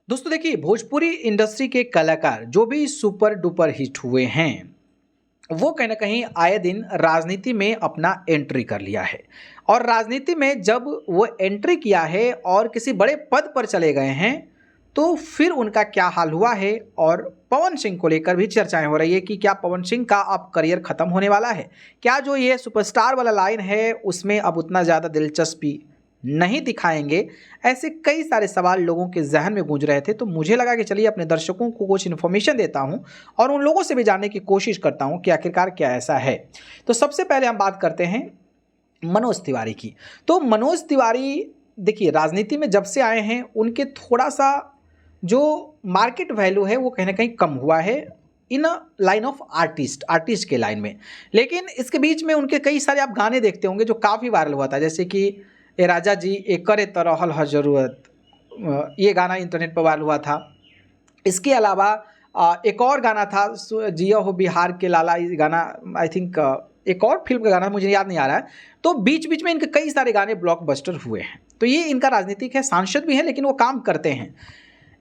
दोस्तों देखिए, भोजपुरी इंडस्ट्री के कलाकार जो भी सुपर डुपर हिट हुए हैं, वो कहीं न कहीं आए दिन राजनीति में अपना एंट्री कर लिया है। और राजनीति में जब वो एंट्री किया है और किसी बड़े पद पर चले गए हैं, तो फिर उनका क्या हाल हुआ है। और पवन सिंह को लेकर भी चर्चाएँ हो रही है कि क्या पवन सिंह का अब करियर खत्म होने वाला है? क्या जो ये सुपरस्टार वाला लाइन है, उसमें अब उतना ज़्यादा दिलचस्पी नहीं दिखाएँगे? ऐसे कई सारे सवाल लोगों के ज़हन में गूंज रहे थे, तो मुझे लगा कि चलिए अपने दर्शकों को कुछ इन्फॉर्मेशन देता हूँ और उन लोगों से भी जानने की कोशिश करता हूँ कि आखिरकार क्या ऐसा है। तो सबसे पहले हम बात करते हैं मनोज तिवारी की। तो मनोज तिवारी देखिए, राजनीति में जब से आए हैं, उनके थोड़ा-सा जो मार्केट वैल्यू है वो कहीं न कहीं कम हुआ है इन अ लाइन ऑफ आर्टिस्ट के लाइन में। लेकिन इसके बीच में उनके कई सारे आप गाने देखते होंगे जो काफ़ी वायरल हुआ था, जैसे कि ए राजा जी एकरे त रहल ह ज़रूरत, ये गाना इंटरनेट पर वायरल हुआ था। इसके अलावा एक और गाना था जिया हो बिहार के लाला, ये गाना आई थिंक एक और फ़िल्म का गाना मुझे याद नहीं आ रहा है। तो बीच-बीच में इनके कई सारे गाने ब्लॉकबस्टर हुए हैं। तो ये इनका राजनीतिक है, सांसद भी हैं लेकिन वो काम करते हैं।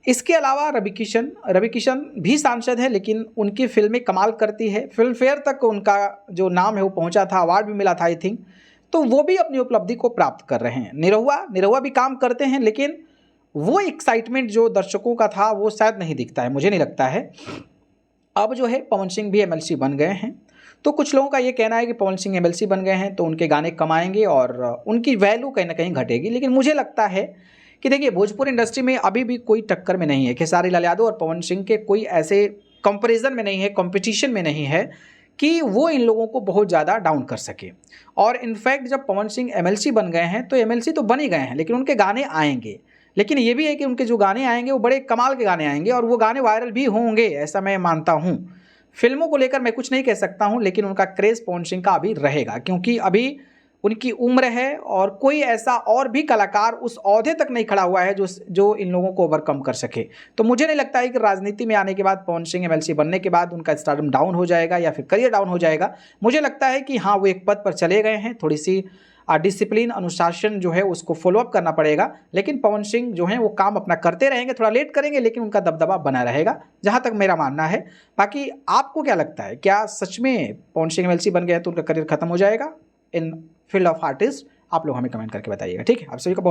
इसके अलावा रवि किशन भी सांसद है लेकिन उनकी फ़िल्में कमाल करती है। फ़िल्म फेयर तक उनका जो नाम है वो पहुँचा था, अवार्ड भी मिला था आई थिंक। तो वो भी अपनी उपलब्धि को प्राप्त कर रहे हैं। निरहुआ भी काम करते हैं लेकिन वो एक्साइटमेंट जो दर्शकों का था वो शायद नहीं दिखता है, मुझे नहीं लगता है। अब जो है पवन सिंह भी एमएलसी बन गए हैं। तो कुछ लोगों का ये कहना है कि पवन सिंह एमएलसी बन गए हैं तो उनके गाने कम आएँगे और उनकी वैल्यू कहीं न कहीं घटेगी। लेकिन मुझे लगता है कि देखिए, भोजपुरी इंडस्ट्री में अभी भी कोई टक्कर में नहीं है। खेसारी लाल यादव और पवन सिंह के कोई ऐसे कंपैरिज़न में नहीं है, कॉम्पिटिशन में नहीं है कि वो इन लोगों को बहुत ज़्यादा डाउन कर सके। और इनफैक्ट जब पवन सिंह एमएलसी बन गए हैं तो एमएलसी तो बन ही गए हैं लेकिन उनके गाने आएँगे। लेकिन ये भी है कि उनके जो गाने आएँगे वो बड़े कमाल के गाने आएँगे और वो गाने वायरल भी होंगे, ऐसा मैं मानता हूँ। फ़िल्मों को लेकर मैं कुछ नहीं कह सकता हूँ लेकिन उनका क्रेज़ पवन सिंह का अभी रहेगा, क्योंकि अभी उनकी उम्र है और कोई ऐसा और भी कलाकार उस ओहदे तक नहीं खड़ा हुआ है जो इन लोगों को ओवरकम कर सके। तो मुझे नहीं लगता है कि राजनीति में आने के बाद पवन सिंह एमएलसी बनने के बाद उनका स्टारडम डाउन हो जाएगा या फिर करियर डाउन हो जाएगा। मुझे लगता है कि हाँ, वो एक पद पर चले गए हैं, थोड़ी-सी डिसिप्लिन, अनुशासन जो है उसको फ़ॉलो अप करना पड़ेगा। लेकिन पवन सिंह जो हैं वो काम अपना करते रहेंगे, थोड़ा लेट करेंगे लेकिन उनका दबदबा बना रहेगा, जहाँ तक मेरा मानना है। बाकी आपको क्या लगता है? क्या सच में पवन सिंह एमएलसी बन गए हैं तो उनका करियर खत्म हो जाएगा इन फील्ड ऑफ आर्टिस्ट? आप लोग हमें कमेंट करके बताइएगा, ठीक है? आप सभी को बहुत